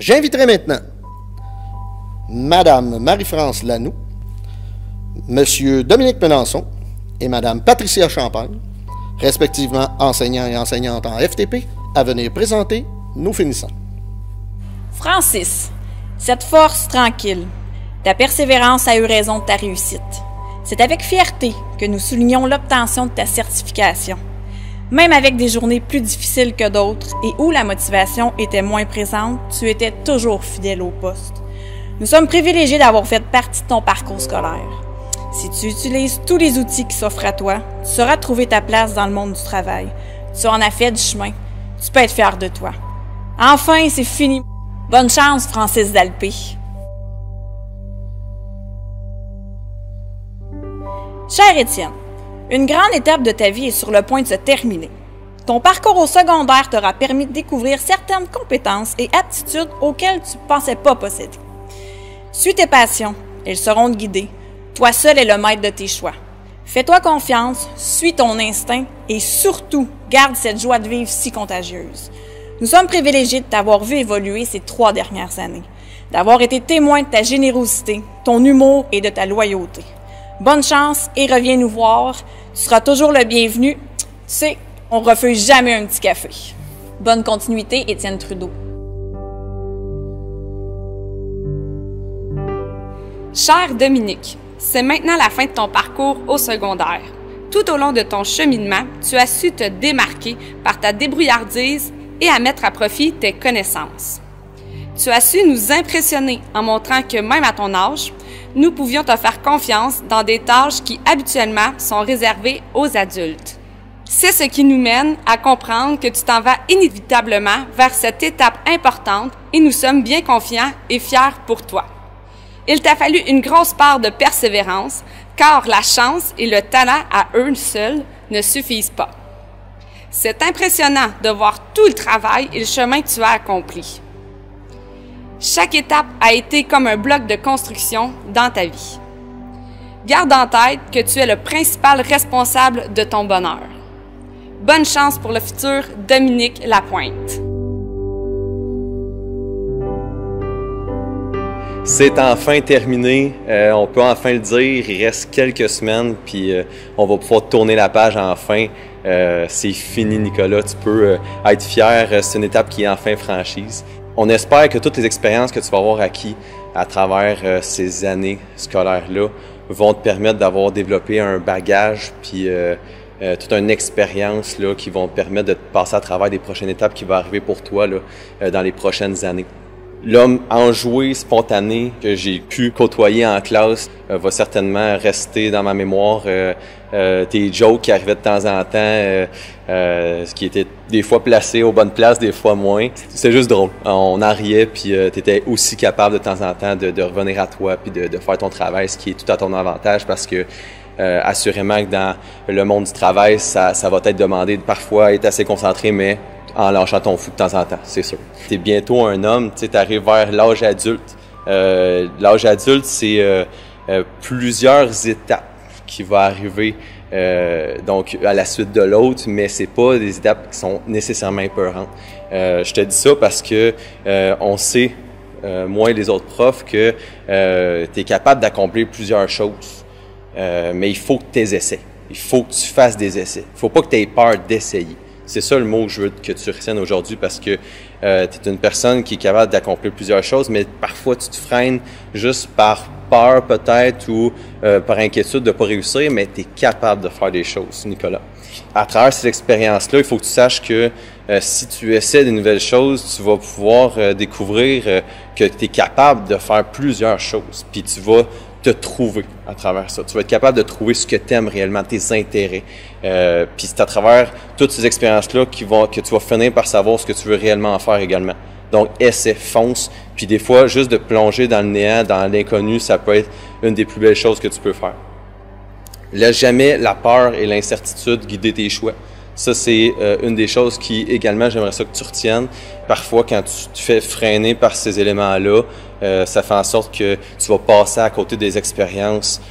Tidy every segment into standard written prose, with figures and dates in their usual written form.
J'inviterai maintenant Madame Marie-France Lanoux, Monsieur Dominique Melançon et Madame Patricia Champagne, respectivement enseignants et enseignantes en FTP, à venir présenter nos finissants. Francis, cette force tranquille, ta persévérance a eu raison de ta réussite. C'est avec fierté que nous soulignons l'obtention de ta certification. Même avec des journées plus difficiles que d'autres et où la motivation était moins présente, tu étais toujours fidèle au poste. Nous sommes privilégiés d'avoir fait partie de ton parcours scolaire. Si tu utilises tous les outils qui s'offrent à toi, tu sauras trouver ta place dans le monde du travail. Tu en as fait du chemin. Tu peux être fier de toi. Enfin, c'est fini. Bonne chance, Francis Dalpé. Cher Étienne, une grande étape de ta vie est sur le point de se terminer. Ton parcours au secondaire t'aura permis de découvrir certaines compétences et aptitudes auxquelles tu ne pensais pas posséder. Suis tes passions, elles seront te guider. Toi seul es le maître de tes choix. Fais-toi confiance, suis ton instinct et surtout, garde cette joie de vivre si contagieuse. Nous sommes privilégiés de t'avoir vu évoluer ces 3 dernières années, d'avoir été témoin de ta générosité, ton humour et de ta loyauté. Bonne chance et reviens nous voir. Tu seras toujours le bienvenu. Tu sais, on refuse jamais un petit café. Bonne continuité, Étienne Trudeau. Cher Dominique, c'est maintenant la fin de ton parcours au secondaire. Tout au long de ton cheminement, tu as su te démarquer par ta débrouillardise et à mettre à profit tes connaissances. Tu as su nous impressionner en montrant que même à ton âge, nous pouvions te faire confiance dans des tâches qui habituellement sont réservées aux adultes. C'est ce qui nous mène à comprendre que tu t'en vas inévitablement vers cette étape importante et nous sommes bien confiants et fiers pour toi. Il t'a fallu une grosse part de persévérance, car la chance et le talent à eux seuls ne suffisent pas. C'est impressionnant de voir tout le travail et le chemin que tu as accompli. Chaque étape a été comme un bloc de construction dans ta vie. Garde en tête que tu es le principal responsable de ton bonheur. Bonne chance pour le futur, Dominique Lapointe. C'est enfin terminé, on peut enfin le dire, il reste quelques semaines, puis on va pouvoir tourner la page enfin. C'est fini, Nicolas, tu peux être fier, c'est une étape qui est enfin franchise. On espère que toutes les expériences que tu vas avoir acquises à travers ces années scolaires-là vont te permettre d'avoir développé un bagage, puis toute une expérience là, qui vont te permettre de te passer à travers des prochaines étapes qui vont arriver pour toi là, dans les prochaines années. L'homme enjoué, spontané que j'ai pu côtoyer en classe va certainement rester dans ma mémoire. Tes jokes qui arrivaient de temps en temps, qui étaient des fois placés aux bonnes places, des fois moins. C'était juste drôle. On en riait, puis tu étais aussi capable de temps en temps de revenir à toi puis de faire ton travail, ce qui est tout à ton avantage parce que assurément que dans le monde du travail, ça va t'être demandé de parfois être assez concentré, mais en lâchant ton fou de temps en temps, c'est sûr. Tu es bientôt un homme, tu arrives vers l'âge adulte. L'âge adulte, c'est plusieurs étapes qui vont arriver donc à la suite de l'autre, mais c'est pas des étapes qui sont nécessairement épeurantes. Je te dis ça parce que on sait, moi et les autres profs, que tu es capable d'accomplir plusieurs choses, mais il faut que tu essaies. Il faut que tu fasses des essais. Il faut pas que tu aies peur d'essayer. C'est ça le mot que je veux que tu retiennes aujourd'hui parce que tu es une personne qui est capable d'accomplir plusieurs choses, mais parfois tu te freines juste par peur peut-être ou par inquiétude de ne pas réussir, mais tu es capable de faire des choses, Nicolas. À travers cette expérience-là, il faut que tu saches que si tu essaies de nouvelles choses, tu vas pouvoir découvrir que tu es capable de faire plusieurs choses, puis tu vas te trouver à travers ça. Tu vas être capable de trouver ce que tu aimes réellement, tes intérêts. Puis c'est à travers toutes ces expériences-là que tu vas finir par savoir ce que tu veux réellement en faire également. Donc, essaie, fonce. Puis des fois, juste de plonger dans le néant, dans l'inconnu, ça peut être une des plus belles choses que tu peux faire. Laisse jamais la peur et l'incertitude guider tes choix. Ça, c'est une des choses qui, également, j'aimerais ça que tu retiennes. Parfois, quand tu te fais freiner par ces éléments-là, ça fait en sorte que tu vas passer à côté des expériences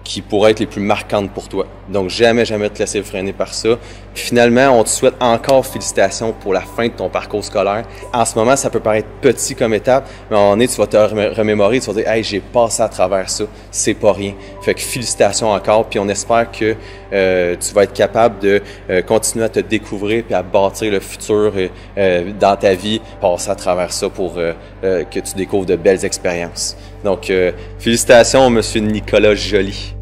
qui pourraient être les plus marquantes pour toi. Donc, jamais te laisser freiner par ça. Puis finalement, on te souhaite encore félicitations pour la fin de ton parcours scolaire. En ce moment, ça peut paraître petit comme étape, mais à un moment donné, tu vas te remémorer, tu vas dire « Hey, j'ai passé à travers ça, c'est pas rien ». Fait que félicitations encore, puis on espère que tu vas être capable de continuer à te découvrir puis à bâtir le futur dans ta vie, passer à travers ça pour que tu découvres de belles expériences. Donc, félicitations, Monsieur Nicolas Joly.